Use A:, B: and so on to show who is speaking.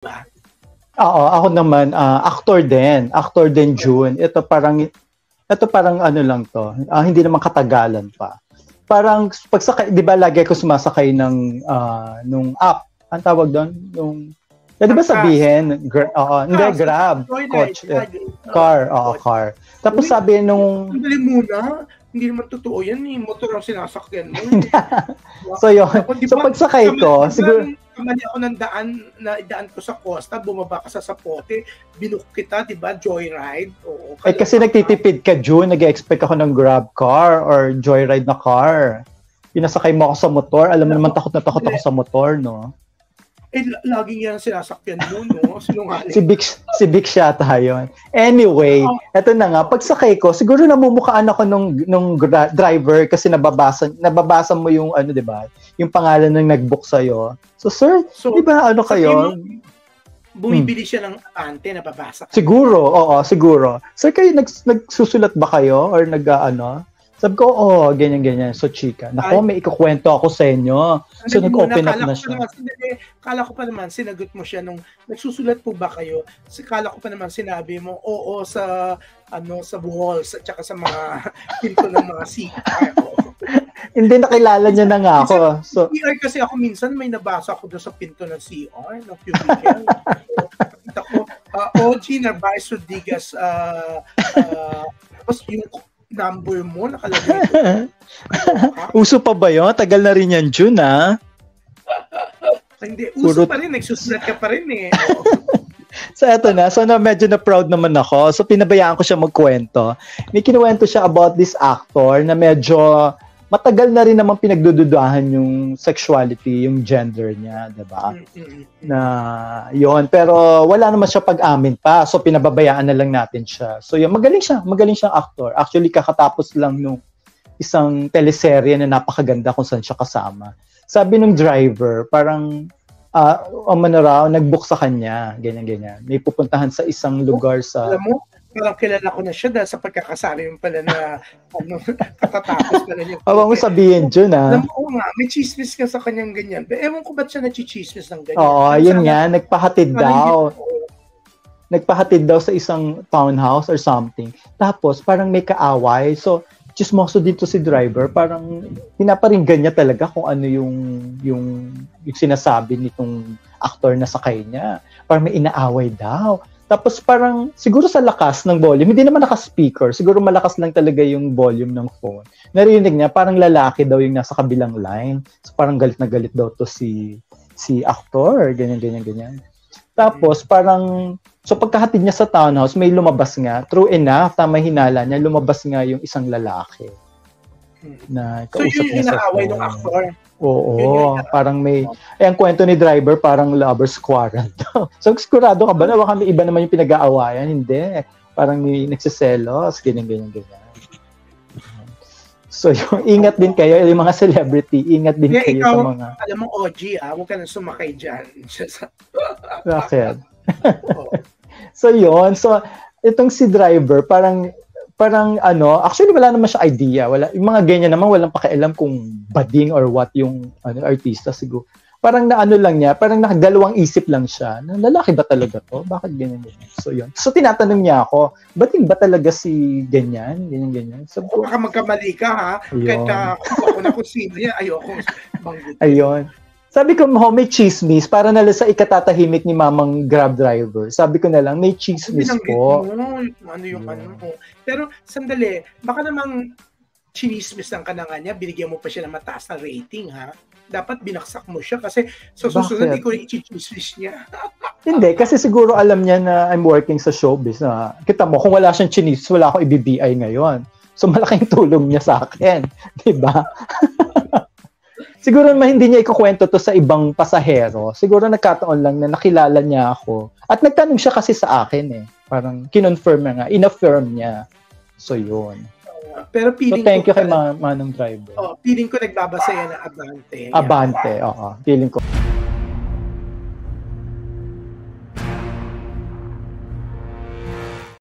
A: ba?
B: Oo, ako naman, actor din. Actor din, June. Ito parang ano lang to. Hindi naman katagalan pa. Parang pagsakay, 'di ba lagi ako sumasakay ng nung app. Ang tawag doon, yung di ba sabihin, hindi Grab, coach, car, car. Tapos sabi nung
A: Sandali muna, hindi naman totoo yan, motor ang sinasakyan mo.
B: So yun, so pagsakay ko, siguro
A: kamali ako ng daan ko sa Costa, bumaba ka sa Sapote, binook kita, di ba, joyride?
B: Kasi nagtitipid ka, June, nag-expect ako ng Grab car or joyride na car. Pinasakay mo ako sa motor, alam mo naman takot na takot ako sa motor, no?
A: Laging yan sinasakyan mo, no? Sinungaling.
B: Si Vic yata yun. Anyway, eto na nga, pagsakay ko, siguro namumukhaan ako nung driver kasi nababasa mo yung ano, 'di ba? Yung pangalan ng nag-book sa'yo. So, sir, di ba ano kayo?
A: Bumibili siya ng ante, nababasa.
B: Siguro, oo, siguro. Sir, kayo nagsusulat ba kayo or nag-ano? Sabi ko, ganyan. So, chika. Nako, may ikukwento ako sa inyo. So, nag-open up na siya.
A: Kala ko pa naman, sinagot mo siya nung, nagsusulat po ba kayo? Kala ko pa naman, sinabi mo, oo, sa walls, at saka sa mga pinto ng mga CR.
B: Hindi, nakilala niya na nga ako. So,
A: CR kasi ako minsan, may nabasa ako doon sa pinto ng CR, ng cubicle. Nakita ko, OG Narvaez Rodriguez, tapos yung number mo, nakalagay ko.
B: Uso pa ba yun? Tagal na rin yan, June, ha?
A: Hindi, uso pa rin. Nagsusulat ka pa rin, eh.
B: So, eto na. So, medyo na proud naman ako. So, pinabayaan ko siya magkwento. May kinuwento siya about this actor na medyo matagal na rin naman pinagdududahan yung sexuality, yung gender niya, diba? Na yon, pero wala naman siya pag-amin pa. So, pinababayaan na lang natin siya. So, yun, magaling siyang actor. Actually, kakatapos lang nung isang teleserye na napakaganda kung saan siya kasama. Sabi nung driver, parang nag-book sa kanya, ganyan. May pupuntahan sa isang lugar sa...
A: Alam mo, parang kilala ko na siya dahil sa pagkakasali yung pala na katatapos pala niya.
B: Huwag mo sabihin, Jun, ha?
A: Alam mo nga, may chismis ka sa kanyang ganyan. Pero ewan ko ba't siya nachichismis ng ganyan.
B: Oo, yun nga, nagpahatid daw. Nagpahatid daw sa isang townhouse or something. Tapos, parang may kaaway. So, chismoso dito si driver. Parang pinaparinggan niya talaga kung ano yung sinasabi nitong actor na sakay niya. Parang may inaaway daw. Tapos parang, siguro sa lakas ng volume, hindi naman naka-speaker, siguro malakas lang talaga yung volume ng phone. Narinig niya, parang lalaki daw yung nasa kabilang line. So parang galit na galit daw to si actor, ganyan. Tapos parang, so pagkahatid niya sa townhouse, may lumabas nga. True enough, tama hinala niya, lumabas nga yung isang lalaki. Na kausap
A: so yun yung inaaway ng actor?
B: Oo, parang may... ang kwento ni driver, parang lovers quarrel daw. So, sigurado ka ba na baka may iba naman yung pinag-aawayan? Hindi. Parang may nagsiselos, ganyan. So, ingat din kayo, yung mga celebrity, ingat din kayo
A: ikaw,
B: sa mga...
A: Alam mo, OG, huwag ka nang sumakay dyan.
B: Bakit? So, yun. So, itong si driver, parang actually wala naman siya idea. Yung mga ganyan naman walang pakialam kung bading or what yung artista siguro. Parang lang niya, parang nakadalawang isip lang siya. Lalaki ba talaga to? Bakit ganyan? So yun. So tinatanong niya ako, bading ba talaga si ganyan? Ganyan. So,
A: baka magkamali ka, ha? Kaya ako na kung sino yan, ayoko banggitin.
B: Ayun. Sabi ko, may chismis para na sa ikatatahimik ni mamang Grab driver. Sabi ko na lang, may chismis po.
A: Ano yung ano mo. Pero, sandali, baka namang chinismis lang ka na nga niya, binigyan mo pa siya ng mataas na rating, ha? Dapat binaksak mo siya kasi sa susunod, hindi ko rin i-chismis niya.
B: Hindi, kasi siguro alam niya na I'm working sa showbiz. Na, kita mo, kung wala siyang chinis, wala akong i-BBI ngayon. So, malaking tulong niya sa akin. Diba? Siguro naman hindi niya ikukwento to sa ibang pasahero. Siguro nagkataon lang na nakilala niya ako. At nagtanong siya kasi sa akin eh. Parang kinonfirm na nga. In-affirm niya. So, yun.
A: Pero feeling
B: so, thank you kay Manong Driver.
A: Feeling ko nagbabasa yan ng Abante.
B: Abante, oo. Feeling ko.